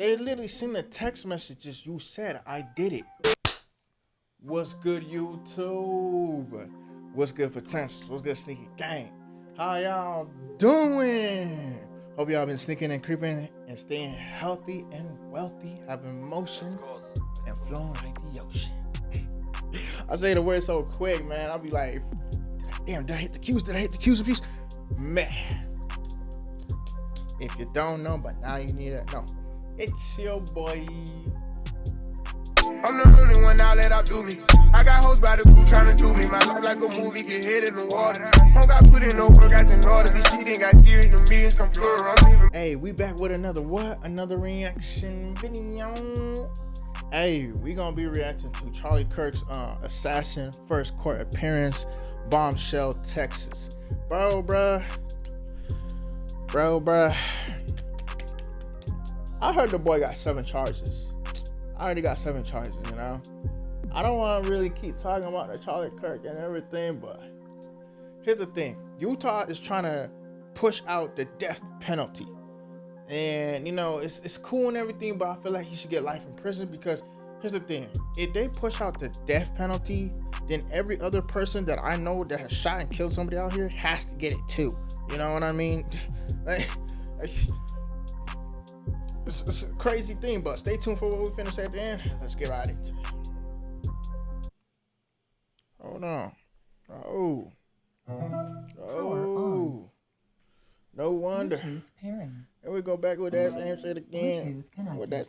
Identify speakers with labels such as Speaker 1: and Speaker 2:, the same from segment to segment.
Speaker 1: They literally send the text messages. You said I did it. What's good, YouTube? What's good, potentials? What's good, sneaky gang? How y'all doing? Hope y'all been sneaking and creeping and staying healthy and wealthy, having motion and flowing like the ocean. I say the word so quick, man. I'll be like, damn, did I hit the cues? Did I hit the cues of peace? Man, if you don't know, but now you need to know. It's your boy.
Speaker 2: I'm the only one now that outdo me. I got hoes by the crew trying to do me. My life like a movie, get hit in the water. Don't got put in no work, I in order. This shit ain't got serious, the millions come plural. I'm leaving.
Speaker 1: Hey, we back with another what? Another reaction video. Hey, we gonna be reacting to Charlie Kirk's assassin first court appearance, Bombshell, Texas. Bruh. I heard the boy got 7 charges. I already got 7 charges, you know. I don't want to really keep talking about the Charlie Kirk and everything, but here's the thing. Utah is trying to push out the death penalty. And, you know, it's cool and everything, but I feel like he should get life in prison because here's the thing. If they push out the death penalty, then every other person that I know that has shot and killed somebody out here has to get it too. You know what I mean? It's a crazy thing, but stay tuned for what we finna say at the end. Let's get right into it. Hold on. No wonder. And we go back with that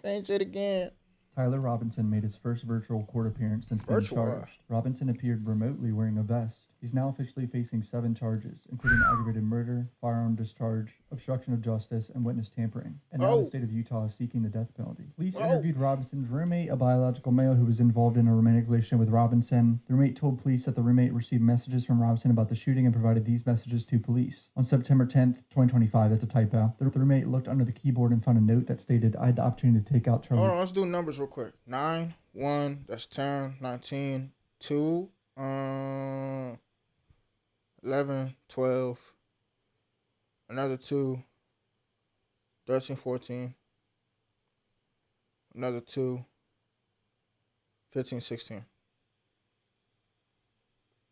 Speaker 1: same shit again.
Speaker 3: Tyler Robinson made his first virtual court appearance since being charged. Robinson appeared remotely wearing a vest. He's now officially facing 7 charges, including aggravated murder, firearm discharge, obstruction of justice, and witness tampering. And now the state of Utah is seeking the death penalty. Police interviewed Robinson's roommate, a biological male who was involved in a romantic relationship with Robinson. The roommate told police that the roommate received messages from Robinson about the shooting and provided these messages to police. On September 10th, 2025, that's a typo, the roommate looked under the keyboard and found a note that stated, "I had the opportunity to take out Charlie."
Speaker 1: Hold on, let's do numbers real quick. 9, 1, that's 10, 19, 2, 11, 12, another 2, 13, 14, another 2, 15, 16.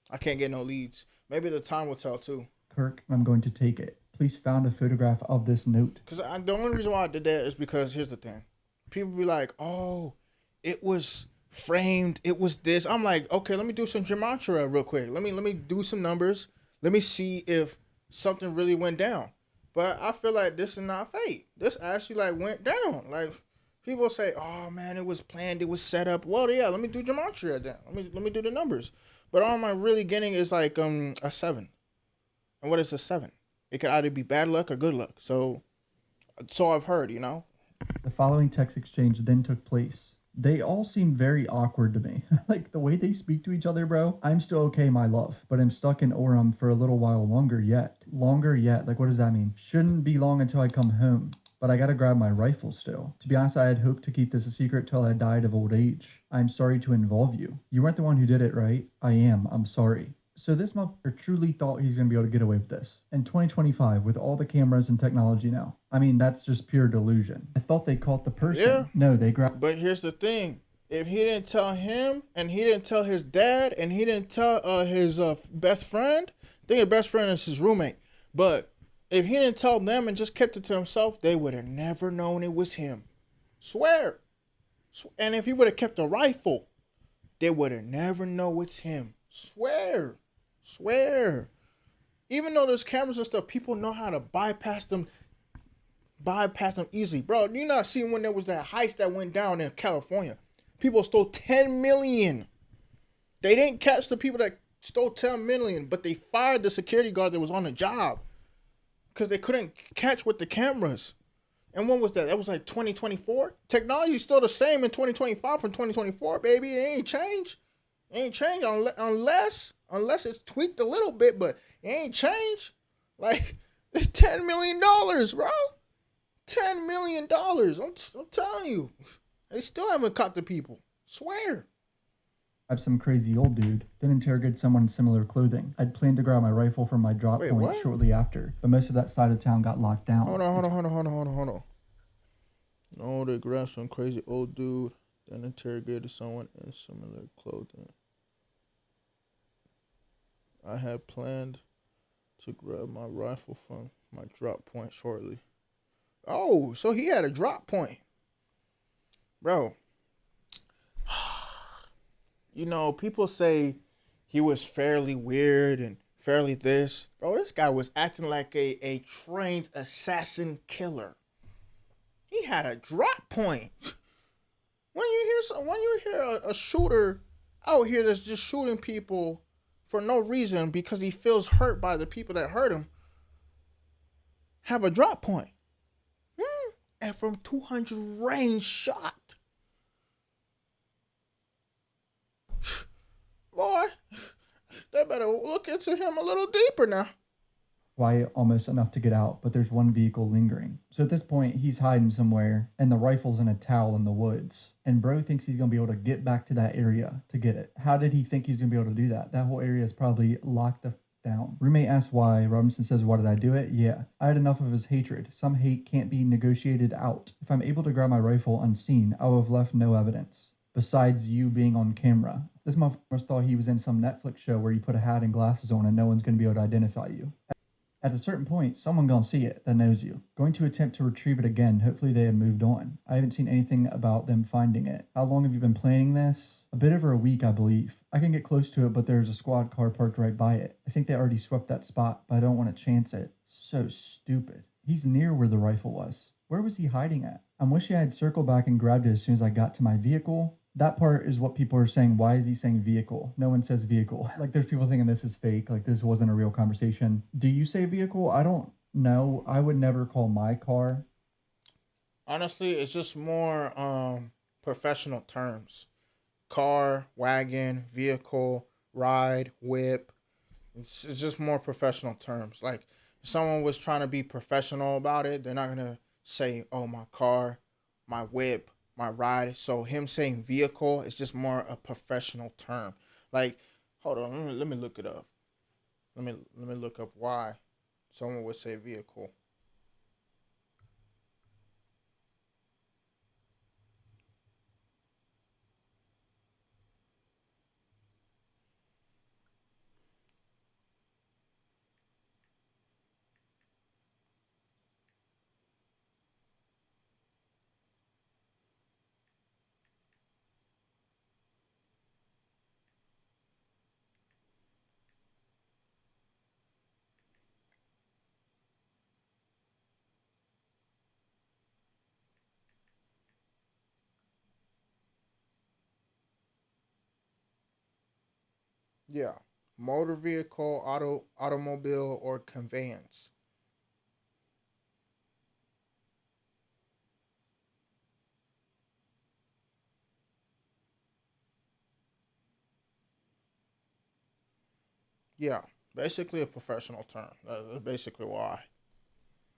Speaker 1: I can't get no leads. Maybe the time will tell too.
Speaker 3: Kirk, I'm going to take it. Police found a photograph of this note.
Speaker 1: Because the only reason why I did that is because here's the thing. People be like, oh, it was framed. It was this. I'm like, okay, let me do some gematria real quick. Let me do some numbers. Let me see if something really went down. But I feel like this is not fake. This actually like went down. Like people say, oh man, it was planned, it was set up. Well, yeah, let me do gematria then. Let me do the numbers. But all I'm really getting is like a 7. And what is a 7? It could either be bad luck or good luck. So I've heard, you know.
Speaker 3: The following text exchange then took place. They all seem very awkward to me. Like the way they speak to each other, bro. I'm still okay, my love, but I'm stuck in Orem for a little while longer yet. Longer yet? Like what does that mean? Shouldn't be long until I come home. But I gotta grab my rifle still. To be honest, I had hoped to keep this a secret till I died of old age. I'm sorry to involve you. You weren't the one who did it, right? I am. I'm sorry. So this motherfucker truly thought he's going to be able to get away with this. In 2025, with all the cameras and technology now. I mean, that's just pure delusion. I thought they caught the person.
Speaker 1: Yeah.
Speaker 3: No, they grabbed.
Speaker 1: But here's the thing. If he didn't tell him, and he didn't tell his dad, and he didn't tell his best friend, I think his best friend is his roommate. But if he didn't tell them and just kept it to himself, they would have never known it was him. Swear. And if he would have kept a rifle, they would have never know it's him. Swear. Even though there's cameras and stuff, people know how to bypass them easily. Bro, you not seen when there was that heist that went down in California? People stole 10 million. They didn't catch the people that stole 10 million, but they fired the security guard that was on the job because they couldn't catch with the cameras. And when was that? That was like 2024. Technology is still the same in 2025 from 2024, baby. It ain't changed. Unless it's tweaked a little bit, but it ain't changed. Like, it's $10 million, bro. $10 million. I'm telling you. They still haven't caught the people. Swear.
Speaker 3: I'm some crazy old dude, then interrogated someone in similar clothing. I'd planned to grab my rifle from my drop point shortly after, but most of that side of town got locked down.
Speaker 1: Hold on. No, they grabbed some crazy old dude, then interrogated someone in similar clothing. I had planned to grab my rifle from my drop point shortly. Oh, so he had a drop point. Bro, you know, people say he was fairly weird and fairly this. Bro, this guy was acting like a trained assassin killer. He had a drop point. When you hear a shooter out here that's just shooting people for no reason because he feels hurt by the people that hurt him, have a drop point. And from 200 range shot. Boy, they better look into him a little deeper now.
Speaker 3: Quiet almost enough to get out, but there's one vehicle lingering. So at this point, he's hiding somewhere, and the rifle's in a towel in the woods. And bro thinks he's gonna be able to get back to that area to get it. How did he think he's gonna be able to do that? That whole area is probably locked down. Roommate asks why. Robinson says, why did I do it? Yeah, I had enough of his hatred. Some hate can't be negotiated out. If I'm able to grab my rifle unseen, I will have left no evidence. Besides you being on camera. This motherfucker thought he was in some Netflix show where you put a hat and glasses on and no one's gonna be able to identify you. At a certain point, someone gonna see it that knows you. Going to attempt to retrieve it again. Hopefully they have moved on. I haven't seen anything about them finding it. How long have you been planning this? A bit over a week, I believe. I can get close to it, but there's a squad car parked right by it. I think they already swept that spot, but I don't want to chance it. So stupid. He's near where the rifle was. Where was he hiding at? I'm wishing I had circled back and grabbed it as soon as I got to my vehicle. That part is what people are saying. Why is he saying vehicle? No one says vehicle. Like, there's people thinking this is fake. Like, this wasn't a real conversation. Do you say vehicle? I don't know. I would never call my car.
Speaker 1: Honestly, it's just more professional terms. Car, wagon, vehicle, ride, whip. It's just more professional terms. Like, if someone was trying to be professional about it, they're not gonna say, oh, my car, my whip, my ride. So him saying vehicle is just more a professional term. Like, hold on, let me look it up. Let me look up why someone would say vehicle. Yeah. Motor vehicle, automobile, or conveyance. Yeah. Basically a professional term. That's basically why.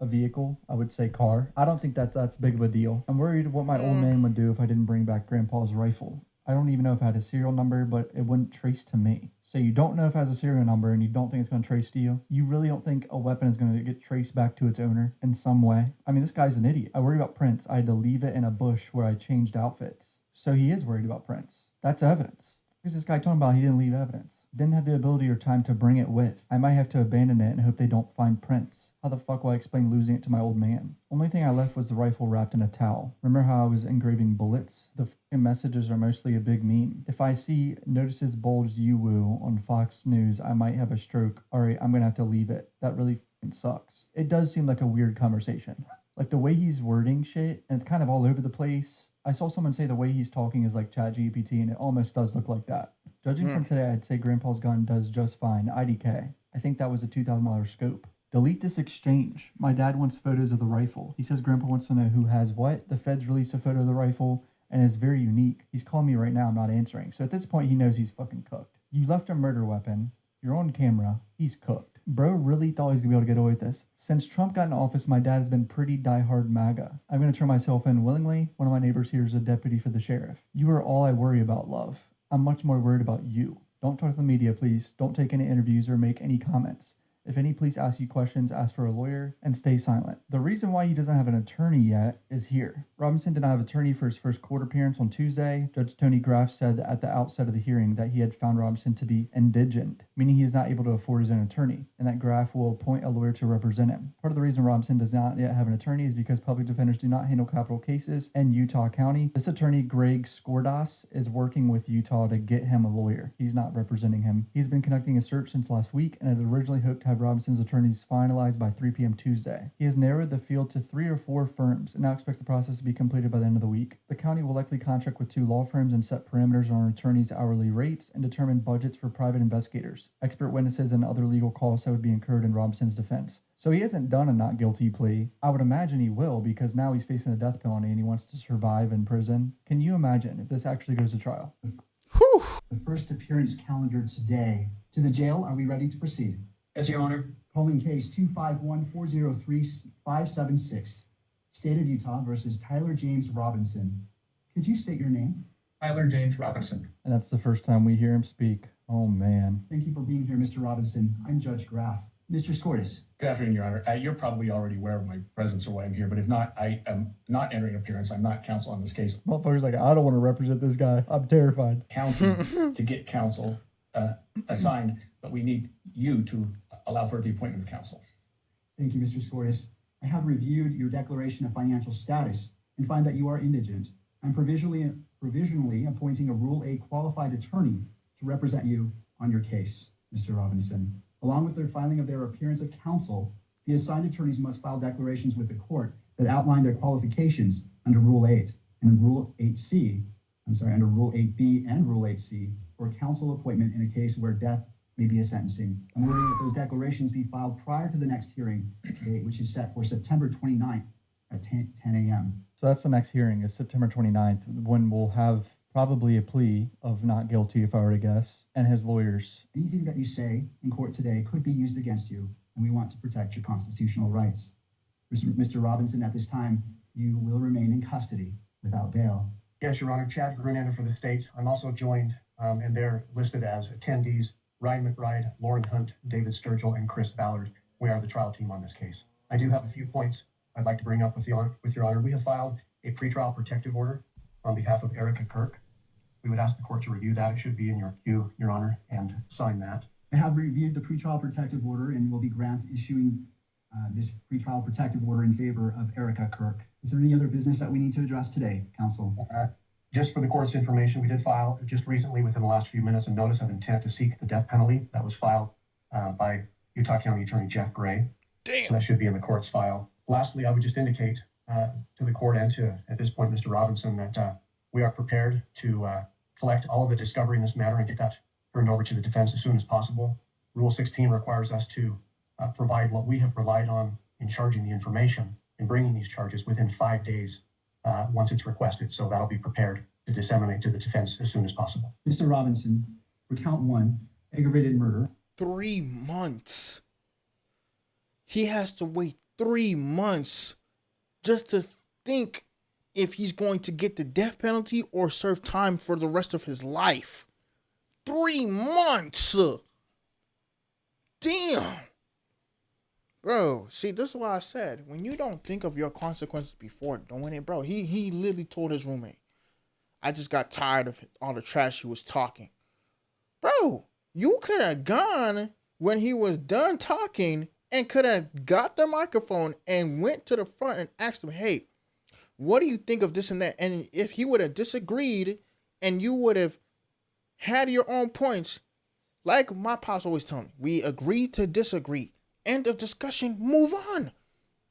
Speaker 3: A vehicle, I would say car. I don't think that's big of a deal. I'm worried what my old
Speaker 1: Mm,
Speaker 3: man would do if I didn't bring back Grandpa's rifle. I don't even know if it had a serial number, but it wouldn't trace to me. So you don't know if it has a serial number and you don't think it's going to trace to you? You really don't think a weapon is going to get traced back to its owner in some way? I mean, this guy's an idiot. I worry about prints. I had to leave it in a bush where I changed outfits. So he is worried about prints. That's evidence. Who's this guy talking about he didn't leave evidence? Didn't have the ability or time to bring it with. I might have to abandon it and hope they don't find prints. How the fuck will I explain losing it to my old man? Only thing I left was the rifle wrapped in a towel. Remember how I was engraving bullets? The fucking messages are mostly a big meme. If I see notices bulged youuuu on Fox News, I might have a stroke. Alright, I'm gonna have to leave it. That really fucking sucks. It does seem like a weird conversation. Like the way he's wording shit, and it's kind of all over the place. I saw someone say the way he's talking is like ChatGPT, and it almost does look like that. Judging from today, I'd say Grandpa's gun does just fine. IDK. I think that was a $2,000 scope. Delete this exchange. My dad wants photos of the rifle. He says Grandpa wants to know who has what. The feds released a photo of the rifle, and it's very unique. He's calling me right now. I'm not answering. So at this point, he knows he's fucking cooked. You left a murder weapon. You're on camera. He's cooked. Bro really thought he was going to be able to get away with this. Since Trump got in office, my dad has been pretty diehard MAGA. I'm going to turn myself in willingly. One of my neighbors here is a deputy for the sheriff. You are all I worry about, love. I'm much more worried about you. Don't talk to the media, please. Don't take any interviews or make any comments. If any police ask you questions, ask for a lawyer and stay silent. The reason why he doesn't have an attorney yet is here. Robinson did not have an attorney for his first court appearance on Tuesday. Judge Tony Graff said at the outset of the hearing that he had found Robinson to be indigent, meaning he is not able to afford his own attorney, and that Graff will appoint a lawyer to represent him. Part of the reason Robinson does not yet have an attorney is because public defenders do not handle capital cases in Utah County. This attorney, Greg Skordas, is working with Utah to get him a lawyer. He's not representing him. He's been conducting a search since last week and had originally hoped to have Robinson's attorneys finalized by 3 p.m. Tuesday. He has narrowed the field to 3 or 4 firms and now expects the process to be completed by the end of the week. The county will likely contract with 2 law firms and set parameters on attorneys' hourly rates and determine budgets for private investigators, expert witnesses, and other legal costs that would be incurred in Robinson's defense. So he hasn't done a not guilty plea. I would imagine he will, because now he's facing the death penalty and he wants to survive in prison. Can you imagine if this actually goes to trial?
Speaker 1: Whew.
Speaker 4: The first appearance calendar today. To the jail, are we ready to proceed?
Speaker 5: Yes, Your Honor.
Speaker 4: Calling case 251-403-576, State of Utah versus Tyler James Robinson. Could you state your name?
Speaker 5: Tyler James Robinson.
Speaker 3: And that's the first time we hear him speak. Oh, man.
Speaker 4: Thank you for being here, Mr. Robinson. I'm Judge Graff. Mr. Skordas.
Speaker 6: Good afternoon, Your Honor. You're probably already aware of my presence or why I'm here, but if not, I am not entering appearance. I'm not counsel on this case.
Speaker 3: Motherfucker's like, I don't want to represent this guy. I'm terrified.
Speaker 6: County to get counsel assigned, but we need you to allow for the appointment of counsel.
Speaker 4: Thank you, Mr. Skordas. I have reviewed your declaration of financial status and find that you are indigent. I'm provisionally appointing a Rule 8 qualified attorney to represent you on your case, Mr. Robinson. Along with their filing of their appearance of counsel, the assigned attorneys must file declarations with the court that outline their qualifications under Rule 8 and Rule 8C, under Rule 8B and Rule 8C for counsel appointment in a case where death may be a sentencing. I'm ordering that those declarations be filed prior to the next hearing date, which is set for September 29th at 10 a.m.
Speaker 3: So that's the next hearing, is September 29th, when we'll have probably a plea of not guilty, if I were to guess, and his lawyers.
Speaker 4: Anything that you say in court today could be used against you, and we want to protect your constitutional rights. Mr. Robinson, at this time, you will remain in custody without bail.
Speaker 5: Yes, Your Honor. Chad Grunander for the state. I'm also joined, and they're listed as attendees: Ryan McBride, Lauren Hunt, David Sturgill, and Chris Ballard. We are the trial team on this case. I do have a few points I'd like to bring up with Your Honor. We have filed a pretrial protective order on behalf of Erica Kirk. We would ask the court to review that. It should be in your queue, Your Honor, and sign that.
Speaker 4: I have reviewed the pretrial protective order and will be issuing this pretrial protective order in favor of Erica Kirk. Is there any other business that we need to address today, counsel?
Speaker 5: Just for the court's information, we did file just recently, within the last few minutes, a notice of intent to seek the death penalty that was filed by Utah County Attorney Jeff Gray.
Speaker 1: Damn.
Speaker 5: So that should be in the court's file. Lastly, I would just indicate to the court and to, at this point, Mr. Robinson, that we are prepared to collect all of the discovery in this matter and get that turned over to the defense as soon as possible. Rule 16 requires us to provide what we have relied on in charging the information and bringing these charges within 5 days once it's requested. So that'll be prepared to disseminate to the defense as soon as possible.
Speaker 4: Mr. Robinson, for count 1, aggravated murder.
Speaker 1: 3 months. He has to wait 3 months just to think if he's going to get the death penalty or serve time for the rest of his life. 3 months. Damn. Bro, see, this is why I said, when you don't think of your consequences before doing it, bro, he literally told his roommate, I just got tired of all the trash he was talking. Bro, you could have gone when he was done talking and could have got the microphone and went to the front and asked him, hey, what do you think of this and that? And if he would have disagreed and you would have had your own points, like my pops always tell me, we agree to disagree. End of discussion, move on.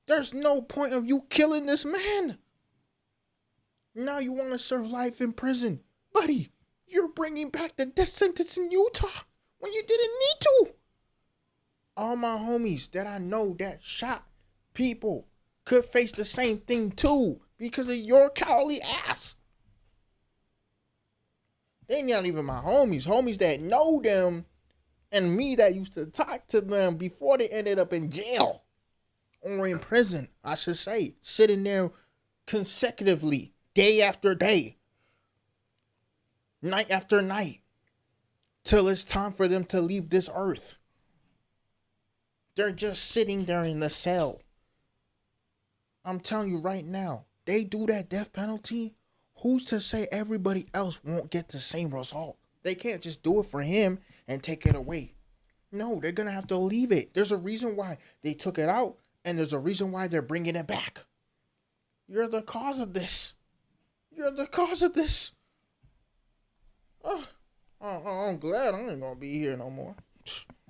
Speaker 1: There's no point of you killing this man. Now you want to serve life in prison. Buddy, you're bringing back the death sentence in Utah when you didn't need to. All my homies that I know that shot people could face the same thing too because of your cowardly ass. They not even my homies. Homies that know them and me that used to talk to them before they ended up in jail. Or in prison, I should say. Sitting there consecutively, day after day. Night after night. Till it's time for them to leave this earth. They're just sitting there in the cell. I'm telling you right now, they do that death penalty. Who's to say everybody else won't get the same result? They can't just do it for him and take it away. No, they're going to have to leave it. There's a reason why they took it out, and there's a reason why they're bringing it back. You're the cause of this. You're the cause of this. Oh, I'm glad I ain't going to be here no more.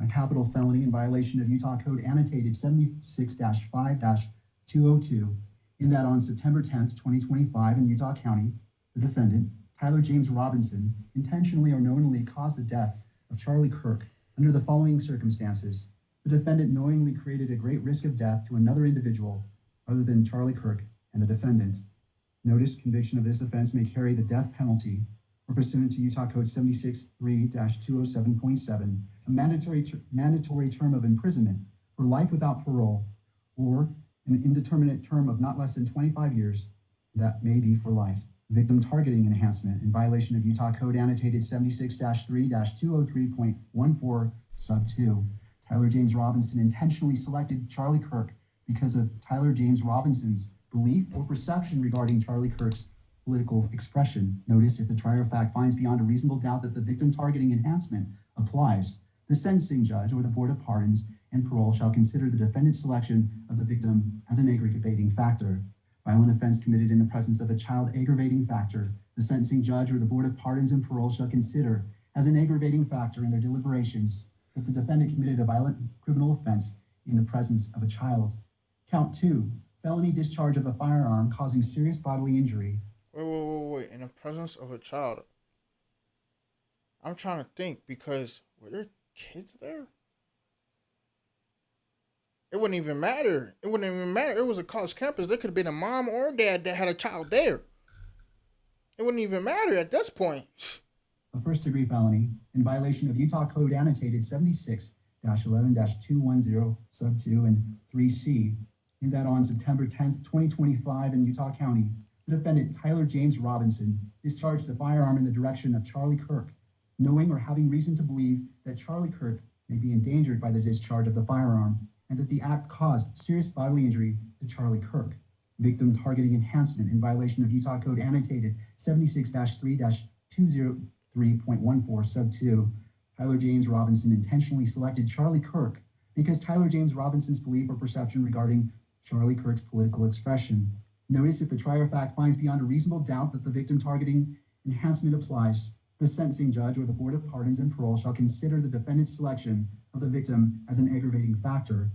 Speaker 4: A capital felony in violation of Utah Code annotated 76-5-202, in that on September 10th, 2025 in Utah County, the defendant, Tyler James Robinson, intentionally or knowingly caused the death of Charlie Kirk under the following circumstances. The defendant knowingly created a great risk of death to another individual other than Charlie Kirk and the defendant. Notice conviction of this offense may carry the death penalty, or pursuant to Utah Code 76-3-207.7, a mandatory term of imprisonment for life without parole, or an indeterminate term of not less than 25 years that may be for life. Victim targeting enhancement in violation of Utah Code annotated 76-3-203.14 sub 2. Tyler James Robinson intentionally selected Charlie Kirk because of Tyler James Robinson's belief or perception regarding Charlie Kirk's political expression. Notice, if the trier of fact finds beyond a reasonable doubt that the victim targeting enhancement applies, the sentencing judge or the Board of Pardons and Parole shall consider the defendant's selection of the victim as an aggravating factor. Violent offense committed in the presence of a child aggravating factor, the sentencing judge or the Board of Pardons and Parole shall consider as an aggravating factor in their deliberations that the defendant committed a violent criminal offense in the presence of a child. Count 2, felony discharge of a firearm causing serious bodily injury.
Speaker 1: Wait. In the presence of a child. I'm trying to think, because were there kids there? It wouldn't even matter. It was a college campus. There could have been a mom or a dad that had a child there. It wouldn't even matter at this point.
Speaker 4: A first-degree felony in violation of Utah Code annotated 76-11-210 sub 2 and 3C, in that on September 10th, 2025 in Utah County, the defendant Tyler James Robinson discharged a firearm in the direction of Charlie Kirk, knowing or having reason to believe that Charlie Kirk may be endangered by the discharge of the firearm, and that the act caused serious bodily injury to Charlie Kirk. Victim targeting enhancement in violation of Utah Code annotated 76-3-203.14 sub 2. Tyler James Robinson intentionally selected Charlie Kirk because Tyler James Robinson's belief or perception regarding Charlie Kirk's political expression. Notice, if the trier of fact finds beyond a reasonable doubt that the victim targeting enhancement applies, the sentencing judge or the Board of Pardons and Parole shall consider the defendant's selection of the victim as an aggravating factor.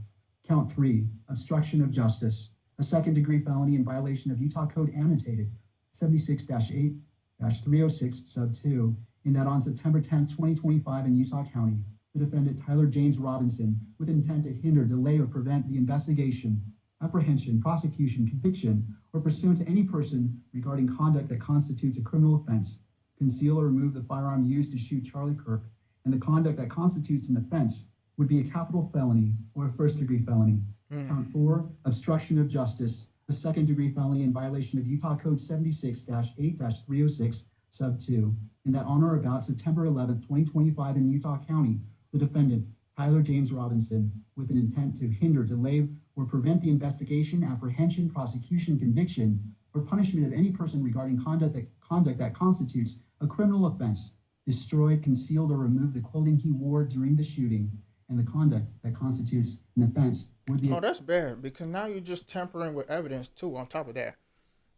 Speaker 4: Count 3, obstruction of justice, a second-degree felony in violation of Utah Code annotated 76-8-306 sub 2, in that on September 10th, 2025 in Utah County, the defendant Tyler James Robinson, with intent to hinder, delay, or prevent the investigation, apprehension, prosecution, conviction, or pursuant to any person regarding conduct that constitutes a criminal offense, conceal or remove the firearm used to shoot Charlie Kirk, and the conduct that constitutes an offense would be a capital felony or a first-degree felony. Count 4, obstruction of justice, a second-degree felony in violation of Utah Code 76-8-306 sub 2, in that on or about September 11th, 2025 in Utah County, the defendant Tyler James Robinson, with an intent to hinder, delay, or prevent the investigation, apprehension, prosecution, conviction, or punishment of any person regarding conduct that constitutes a criminal offense, destroyed, concealed, or removed the clothing he wore during the shooting, and the conduct that constitutes an offense would be...
Speaker 1: Oh, that's bad, because now you're just tampering with evidence, too, on top of that.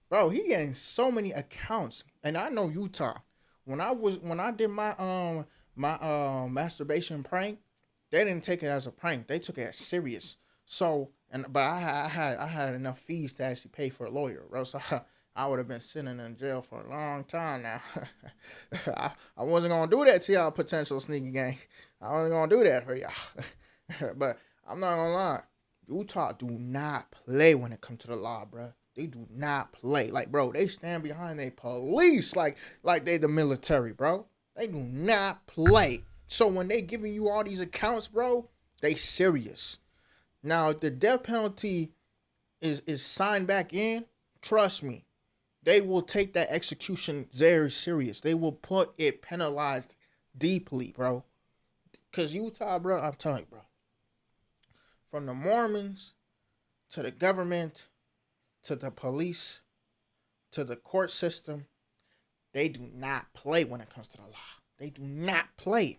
Speaker 1: Bro, he getting so many accounts, and I know Utah. When I did my masturbation prank, they didn't take it as a prank. They took it as serious. So, but I had enough fees to actually pay for a lawyer, bro. So I would have been sitting in jail for a long time now. I wasn't gonna do that to y'all, potential sneaky gang. I wasn't gonna do that for y'all. But I'm not gonna lie, Utah do not play when it comes to the law, bro. They do not play. Like, bro, they stand behind their police like they the military, bro. They do not play. So when they giving you all these accounts, bro, they serious. Now, if the death penalty is signed back in, trust me, they will take that execution very serious. They will put it penalized deeply, bro. Because Utah, bro, I'm telling you, bro. from the Mormons to the government to the police to the court system, they do not play when it comes to the law. They do not play.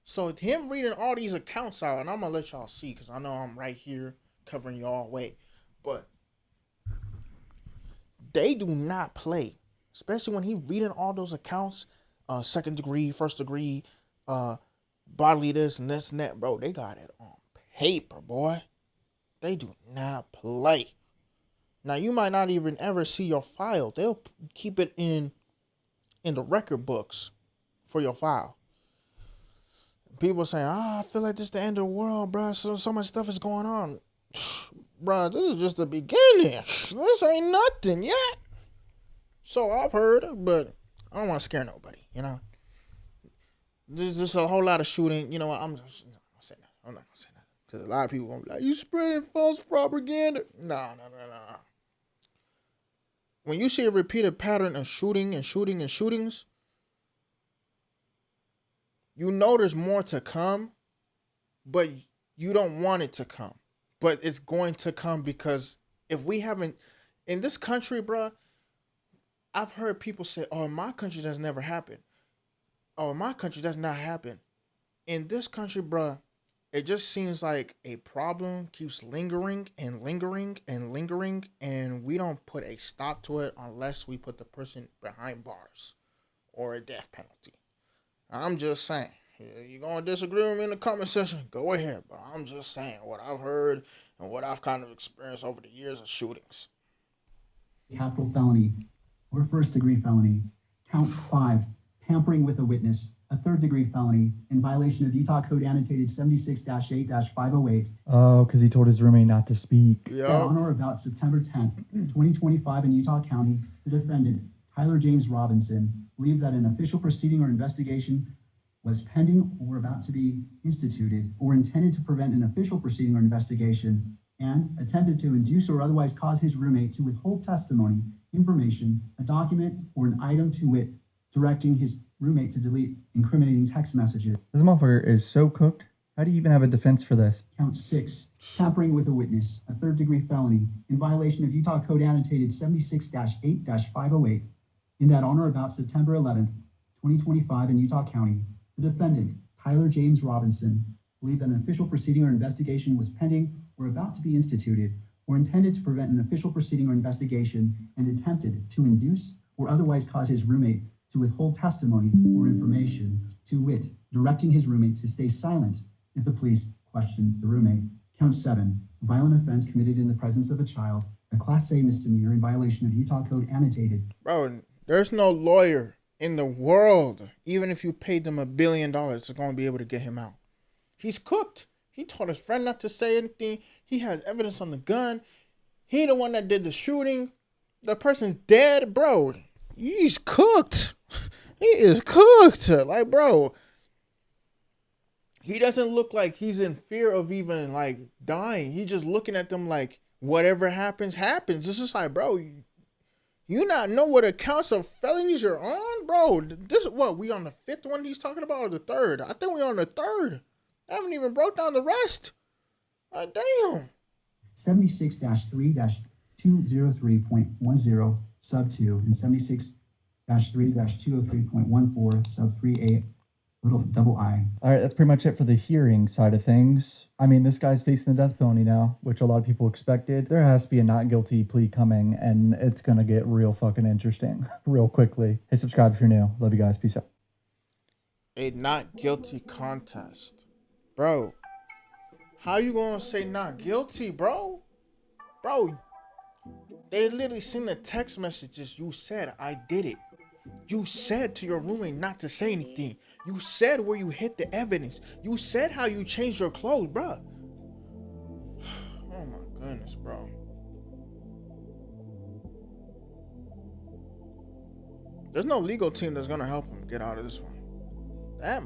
Speaker 1: So him reading all these accounts out, and I'm going to let y'all see because I know I'm right here covering y'all way. But they do not play. Especially when he reading all those accounts, second degree, first degree, bodily this and this and that. Bro, they got it on paper, boy. They do not play. Now, you might not even ever see your file. They'll keep it in the record books for your file. People saying, I feel like this is the end of the world, bro. So much stuff is going on. Bro, this is just the beginning. This ain't nothing yet. So I've heard, but I don't want to scare nobody, you know. There's just a whole lot of shooting. You know what? I'm not going to say that. I'm not going to say that. Because a lot of people going to be like, you spreading false propaganda. No. When you see a repeated pattern of shootings, you know there's more to come, but you don't want it to come. But it's going to come because if we haven't, in this country, bruh, I've heard people say, oh, in my country that's never happened. Oh, in my country that's not happened. In this country, bruh, it just seems like a problem keeps lingering, and we don't put a stop to it unless we put the person behind bars or a death penalty. I'm just saying. You're going to disagree with me in the comment section? Go ahead, but I'm just saying what I've heard and what I've kind of experienced over the years of shootings.
Speaker 4: Capital felony or first-degree felony. Count 5, tampering with a witness, a third-degree felony in violation of Utah Code annotated 76-8-508.
Speaker 3: Oh, because he told his roommate not to speak.
Speaker 1: Yep.
Speaker 4: On or about September 10th, 2025 in Utah County, the defendant, Tyler James Robinson, believed that an official proceeding or investigation was pending or about to be instituted or intended to prevent an official proceeding or investigation and attempted to induce or otherwise cause his roommate to withhold testimony, information, a document, or an item to wit, directing his roommate to delete incriminating text messages.
Speaker 3: This motherfucker is so cooked. How do you even have a defense for this?
Speaker 4: Count 6, tampering with a witness, a third-degree felony in violation of Utah Code annotated 76-8-508 in that on or about September 11th, 2025 in Utah County. The defendant, Tyler James Robinson, believed that an official proceeding or investigation was pending or about to be instituted or intended to prevent an official proceeding or investigation and attempted to induce or otherwise cause his roommate to withhold testimony or information, to wit, directing his roommate to stay silent if the police questioned the roommate. Count 7, violent offense committed in the presence of a child, a Class A misdemeanor in violation of Utah Code annotated.
Speaker 1: Bro, there's no lawyer in the world, even if you paid them $1 billion, is going to be able to get him out. He's cooked. He told his friend not to say anything. He has evidence on the gun. He the one that did the shooting. The person's dead, bro. He's cooked. He is cooked. Like, bro, he doesn't look like he's in fear of even, like, dying. He's just looking at them like, whatever happens, happens. It's just like, bro, you not know what accounts of felonies you're on? Bro, this is what, we on the 5th one he's talking about or the 3rd? I think we on the 3rd. I haven't even broke down the rest. Damn.
Speaker 4: 76-3-203.10 sub 2 and 76-3-203.14 sub 3A little double I.
Speaker 3: All right, that's pretty much it for the hearing side of things. I mean, this guy's facing the death penalty now, which a lot of people expected. There has to be a not guilty plea coming, and it's going to get real fucking interesting real quickly. Hey, subscribe if you're new. Love you guys. Peace out.
Speaker 1: A not guilty contest. Bro, how you going to say not guilty, bro? Bro, they literally seen the text messages. You said, I did it. You said to your roommate not to say anything. You said where you hid the evidence. You said how you changed your clothes, bro. Oh my goodness, bro. There's no legal team that's gonna help him get out of this one. That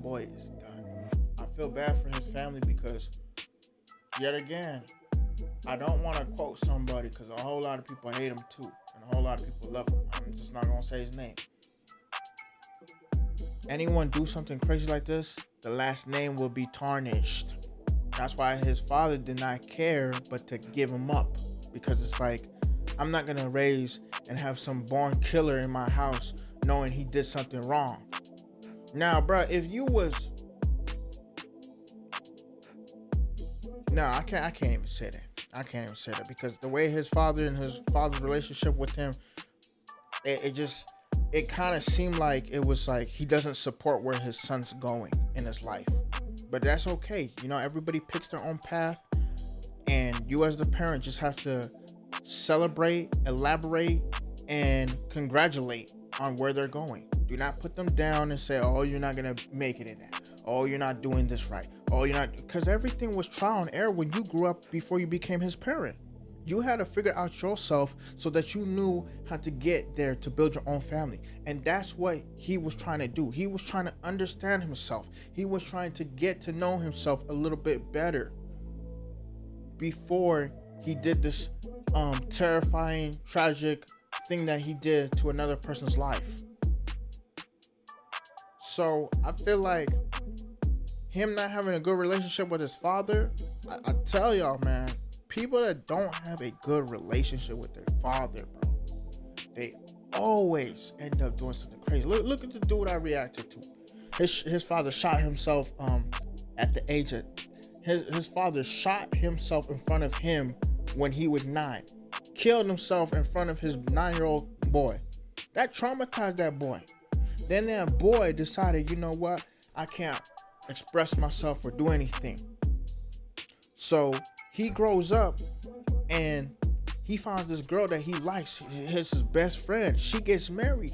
Speaker 1: boy is done. I feel bad for his family because, yet again, I don't want to quote somebody because a whole lot of people hate him too, and a whole lot of people love him. I'm just not gonna say his name. Anyone do something crazy like this, the last name will be tarnished. That's why his father did not care but to give him up. Because it's like, I'm not going to raise and have some born killer in my house knowing he did something wrong. Now, bro, if you was... No, I can't even say that. I can't even say that because the way his father and his father's relationship with him, it kind of seemed like it was like he doesn't support where his son's going in his life. But that's okay. You know, everybody picks their own path, and you as the parent just have to celebrate, elaborate, and congratulate on where they're going. Do not put them down and say, oh, you're not going to make it in that. Oh, you're not doing this right. Oh, you're not, because everything was trial and error when you grew up before you became his parent. You had to figure out yourself so that you knew how to get there to build your own family. And that's what he was trying to do. He was trying to understand himself. He was trying to get to know himself a little bit better before he did this terrifying, tragic thing that he did to another person's life. So I feel like him not having a good relationship with his father, I tell y'all, man, people that don't have a good relationship with their father, bro, they always end up doing something crazy. Look at the dude I reacted to. His father shot himself at the age of his father shot himself in front of him when he was 9. Killed himself in front of his 9-year-old boy. That traumatized that boy. Then that boy decided, you know what? I can't express myself or do anything. So he grows up and he finds this girl that he likes, his best friend. She gets married.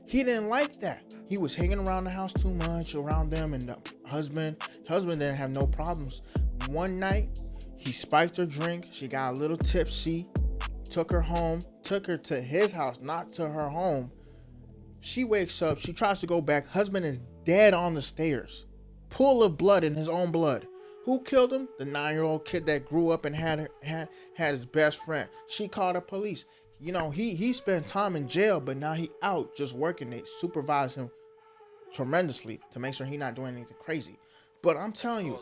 Speaker 1: He didn't like that. He was hanging around the house too much around them, and the husband didn't have no problems. One night, he spiked her drink. She got a little tipsy, took her home, took her to his house, not to her home. She wakes up. She tries to go back. Husband is dead on the stairs. Pool of blood in his own blood. Who killed him? The 9-year-old kid that grew up and had his best friend. She called the police. You know, he spent time in jail, but now he out just working. They supervise him tremendously to make sure he's not doing anything crazy. But I'm telling you,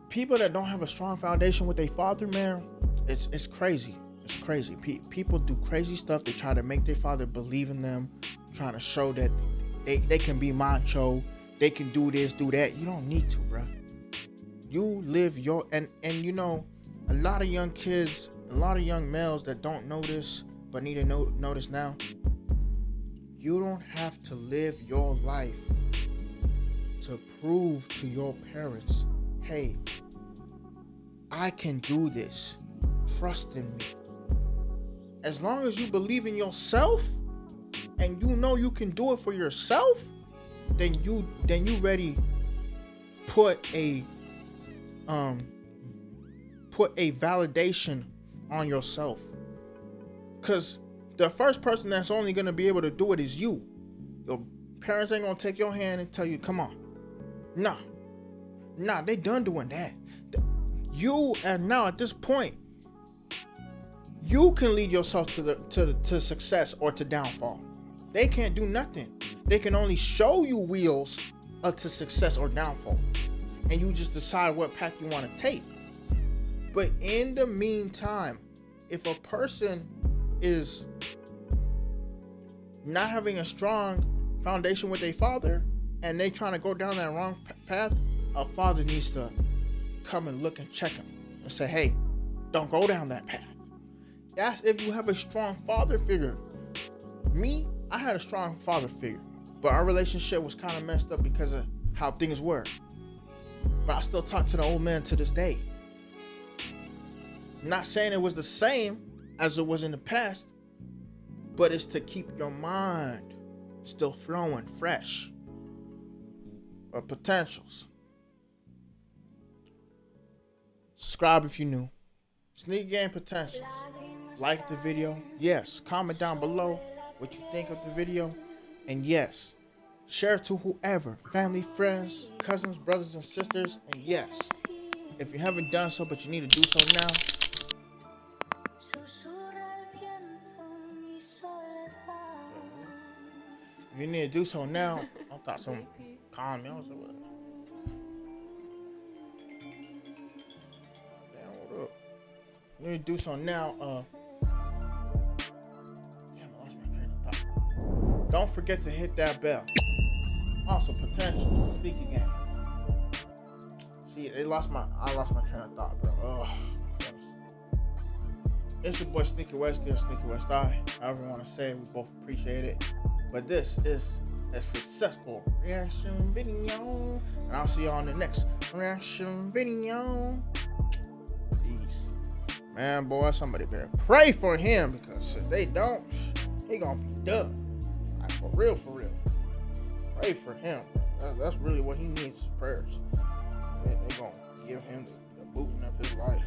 Speaker 1: people that don't have a strong foundation with their father, man, it's crazy. It's crazy. People do crazy stuff. They try to make their father believe in them, trying to show that they can be macho. They can do this, do that. You don't need to, bro. You live your... And you know, a lot of young kids, a lot of young males that don't know this, but need to notice now, you don't have to live your life to prove to your parents, hey, I can do this. Trust in me. As long as you believe in yourself and you know you can do it for yourself, then you ready put a validation on yourself. Cause the first person that's only gonna be able to do it is you. Your parents ain't gonna take your hand and tell you, come on. Nah, they done doing that. You and now at this point, you can lead yourself to success or to downfall. They can't do nothing. They can only show you wheels to success or downfall. And you just decide what path you want to take. But in the meantime, if a person is not having a strong foundation with a father and they trying to go down that wrong path, a father needs to come and look and check him and say, hey, don't go down that path. That's if you have a strong father figure. Me, I had a strong father figure, but our relationship was kind of messed up because of how things were. But I still talk to the old man to this day. I'm not saying it was the same as it was in the past, but it's to keep your mind still flowing fresh. Or potentials. Subscribe if you're new. Sneak Game Potentials. Like the video. Yes. Comment down below what you think of the video. And yes, share it to whoever. Family, friends, cousins, brothers, and sisters. And yes, if you haven't done so but you need to do so now, if you need to do so now, I thought someone called me. I was like, what? let me do something now. Damn, I lost my train of thought. Don't forget to hit that bell. Also, potential sneaky game. See, I lost my train of thought, bro. Oh, it's your boy Sneakywesti or Sneakywesti, however you want to say it. We both appreciate it. But this is a successful reaction video, and I'll see you on the next reaction video. Peace. Man, boy, somebody better pray for him, because if they don't, he gonna be done. Like, for real, for real. Pray for him. That's really what he needs, prayers. They gonna give him the booting of his life.